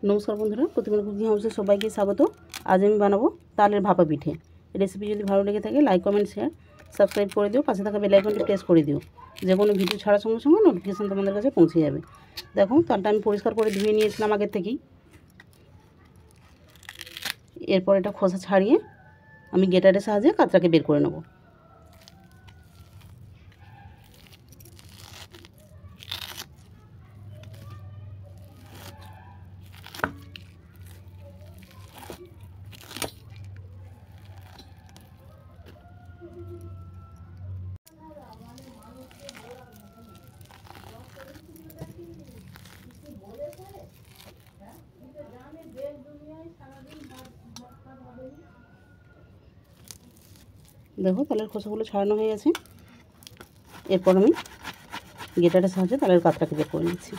নমস্কার বন্ধুরা, প্রতিদিন কুকিং হাউসে সবাইকে স্বাগত। আজ আমি বানাবো তালের ভাপা পিঠে। রেসিপি যদি ভালো লেগে থাকে লাইক কমেন্ট শেয়ার সাবস্ক্রাইব করে দিও, পাশে থাকা বেল আইকনটি প্রেস করে দিও, যে কোনো ভিডিও ছাড়ার সঙ্গে সঙ্গে নোটিফিকেশান তোমাদের কাছে পৌঁছে যাবে। দেখো, তালটা আমি পরিষ্কার করে ধুয়ে নিয়েছিলাম আগের থেকেই। এরপর এটা খোসা ছাড়িয়ে আমি গ্রেটারের সাহায্যে কাতরাকে বের করে নেব। দেখো, তালের খোসাগুলো ছাড়ানো হয়ে গেছে। এরপর আমি গ্রেটারের সাহায্যে তালের কাতরাকে বের করে নিচ্ছি।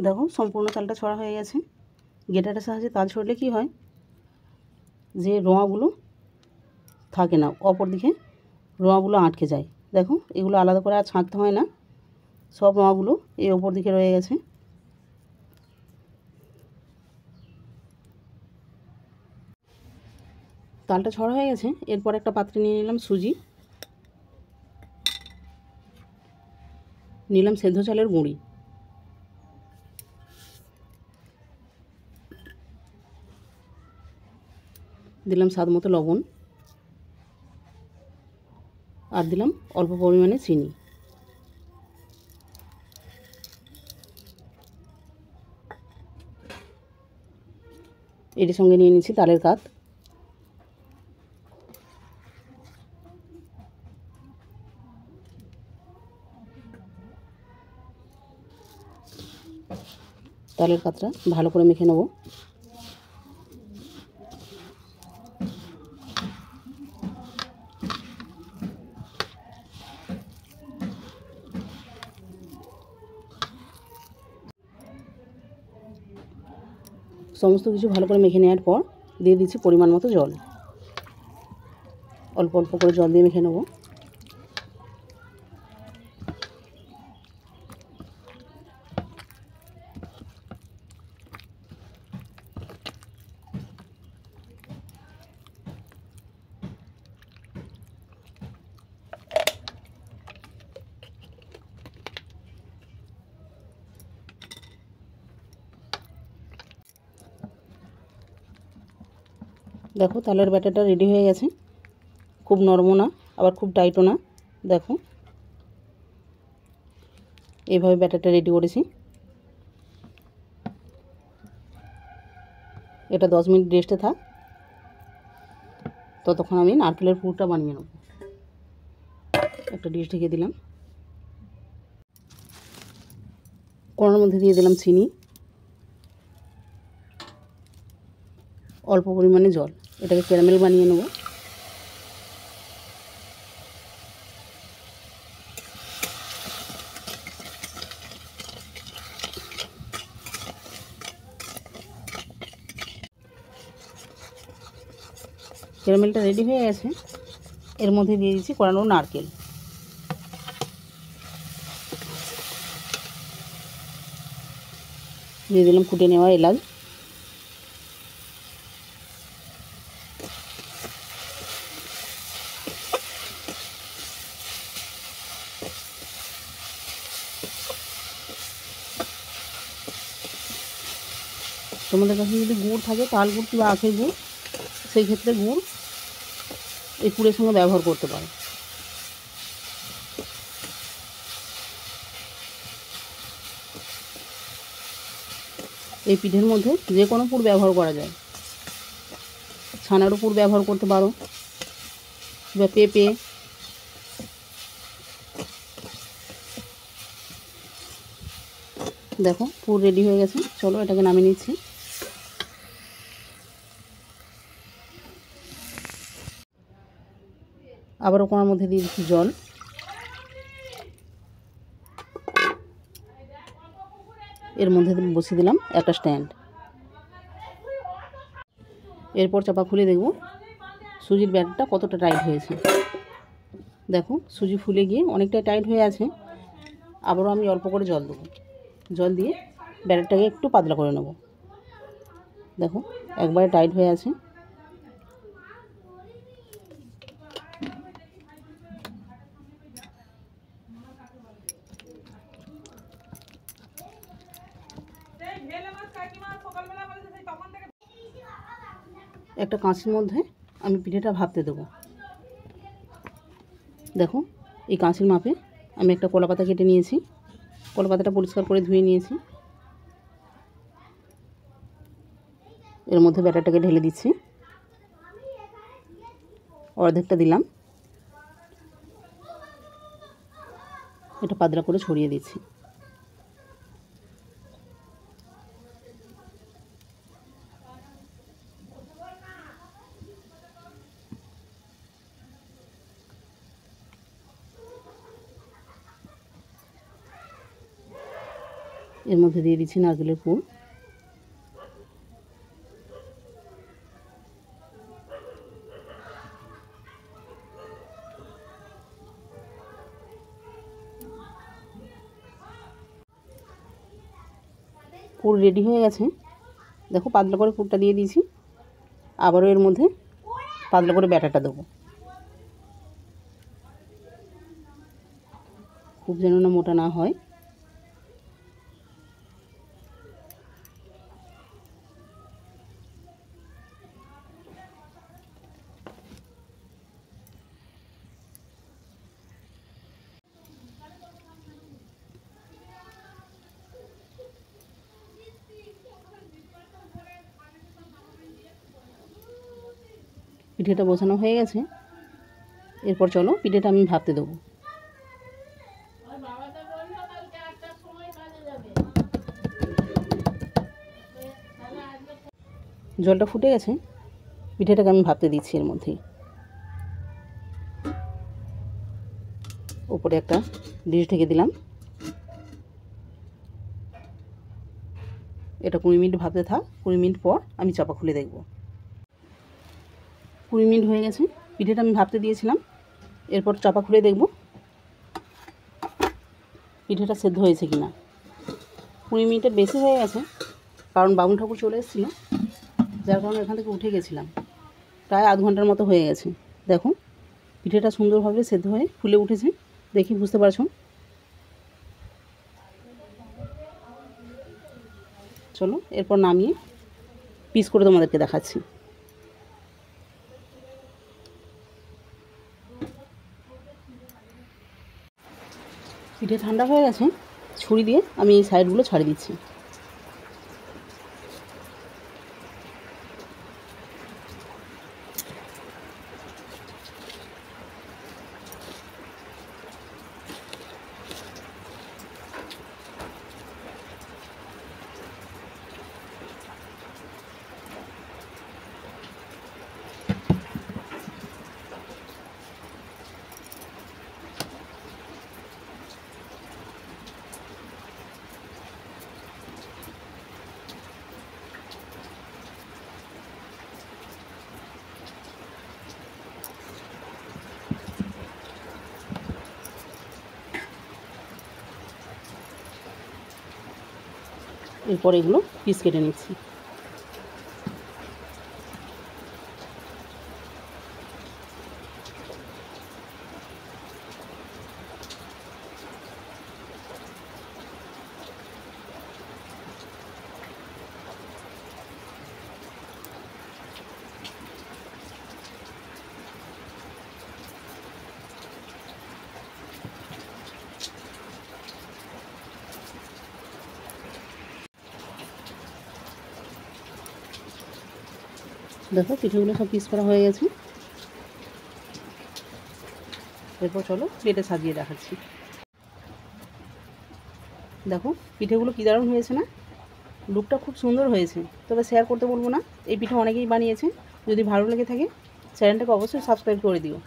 দেখো, সম্পূর্ণ তালটা ছড়া হয়ে গেছে। গ্রেটারের সাহায্যে তাল ছড়লে কি হয়, যে রোঁয়াগুলো থাকে না, অপর দিকে রোঁয়াগুলো আটকে যায়। দেখো, এগুলো আলাদা করে আর ছাঁকতে হয় না, সব রোঁয়াগুলো এই ওপর দিকে রয়ে গেছে। তালটা ছড়া হয়ে গেছে। এরপর একটা পাত্রে নিয়ে নিলাম সুজি, নিলাম সেদ্ধ চালের গুঁড়ি, দিলাম স্বাদ মতো লবণ, আর দিলাম অল্প পরিমাণে চিনি। এটির সঙ্গে নিয়ে নিচ্ছি তালের কাত। তালের কাতটা ভালো করে মেখে নেব। সমস্ত কিছু ভালো করে মেখে নেওয়ার পর দিয়ে দিচ্ছি পরিমাণ মতো জল। অল্প অল্প করে জল দিয়ে মেখে নেব। দেখো, তালের ব্যাটারটা রেডি হয়ে গেছে। খুব নরমও না, আবার খুব টাইটও না। দেখো, এইভাবে ব্যাটারটা রেডি করেছি। এটা 10 মিনিট রেস্টে থাক, ততক্ষণ আমি নারকেলের পুরটা বানিয়ে নেব। একটা ডিশ ঢেকে দিলাম। কড়ার মধ্যে দিয়ে দিলাম চিনি, অল্প পরিমাণে জল। এটাকে ক্যারামেল বানিয়ে নেব। ক্যারামেলটা রেডি হয়ে গেছে। এর মধ্যে দিয়ে দিচ্ছি কোরানো নারকেল। দিয়ে দিলাম কুটে নেওয়া এলাচ। তোমাদের কাছে যদি গুড় থাকে, তাল গুড় কিংবা আখের গুড়, সেই ক্ষেত্রে গুড় এই পুরের সঙ্গে ব্যবহার করতে পারো। এই পিঠের মধ্যে যে কোনো পুর ব্যবহার করা যায়। ছানারও পুর ব্যবহার করতে পারো, বা পেঁপে। দেখো, পুর রেডি হয়ে গেছে। চলো এটাকে নামিয়ে নিচ্ছি। আবারও কড়ার মধ্যে দিয়ে দিচ্ছি জল। এর মধ্যে বসিয়ে দিলাম একটা স্ট্যান্ড। এরপর চাপা খুলে দেখব সুজির ব্যাটারটা কতটা টাইট হয়েছে। দেখো সুজি ফুলে গিয়ে অনেকটাই টাইট হয়ে আছে। আবারও আমি অল্প করে জল দেবো। জল দিয়ে ব্যাটারটাকে একটু পাতলা করে নেব। দেখো একবারে টাইট হয়ে আছে। একটা কাঁচির মধ্যে আমি পিঠেটা ভাপতে দেবো। দেখো এই কাঁচির মাপে আমি একটা কলা পাতা কেটে নিয়েছি। কলা পাতাটা পরিষ্কার করে ধুয়ে নিয়েছি। এর মধ্যে ব্যাটারটাকে ঢেলে দিচ্ছি। অর্ধেকটা দিলাম। এটা পাতলা করে ছড়িয়ে দিচ্ছি। এর মধ্যে দিয়ে দিচ্ছি নারকেলের পুর। পুর রেডি হয়ে গেছে। দেখো পাতলা করে পুরটা দিয়ে দিয়েছি। আবারও এর মধ্যে পাতলা করে ব্যাটারটা দেবো। খুব যেন না মোটা না হয়। পিঠেটা বসানো হয়ে গেছে। এরপর চলো পিঠেটা আমি ভাপতে দেবো। জলটা ফুটে গেছে। পিঠেটাকে আমি ভাপতে দিচ্ছি এর মধ্যেই। উপরে একটা ডিশ ঢেকে দিলাম। এটা 20 মিনিট ভাপতে থাক। 20 মিনিট পর আমি চাপা খুলে দেখব। 20 মিনিট হয়ে গেছে। পিঠেটা আমি ভাপতে দিয়েছিলাম। এরপর চাপা খুলে দেখব পিঠেটা সেদ্ধ হয়েছে কি না। 20 মিনিটের বেশি হয়ে গেছে, কারণ বামুন ঠাকুর চলে এসেছিলো, যার কারণে এখান থেকে উঠে গেছিলাম। প্রায় আধ ঘন্টার মতো হয়ে গেছে। দেখো পিঠেটা সুন্দরভাবে সেদ্ধ হয়ে ফুলে উঠেছে। দেখি বুঝতে পারছো। চলো এরপর নামিয়ে পিস করে তোমাদেরকে দেখাচ্ছি। পিঠে ঠান্ডা হয়ে গেছে। ছুরি দিয়ে আমি এই সাইডগুলো ছাড়িয়ে দিচ্ছি। এরপর এগুলো পিস কেটে নিচ্ছি। দেখো পিঠেগুলো সব পিস করা হয়ে গেছে। এরপর চলো প্লেটে সাজিয়ে দেখাচ্ছি। দেখো পিঠেগুলো কী দারুণ হয়েছে না। লুকটা খুব সুন্দর হয়েছে। তবে শেয়ার করতে বলবো না, এই পিঠে অনেকেই বানিয়েছে। যদি ভালো লেগে থাকে চ্যানেলটাকে অবশ্যই সাবস্ক্রাইব করে দিও।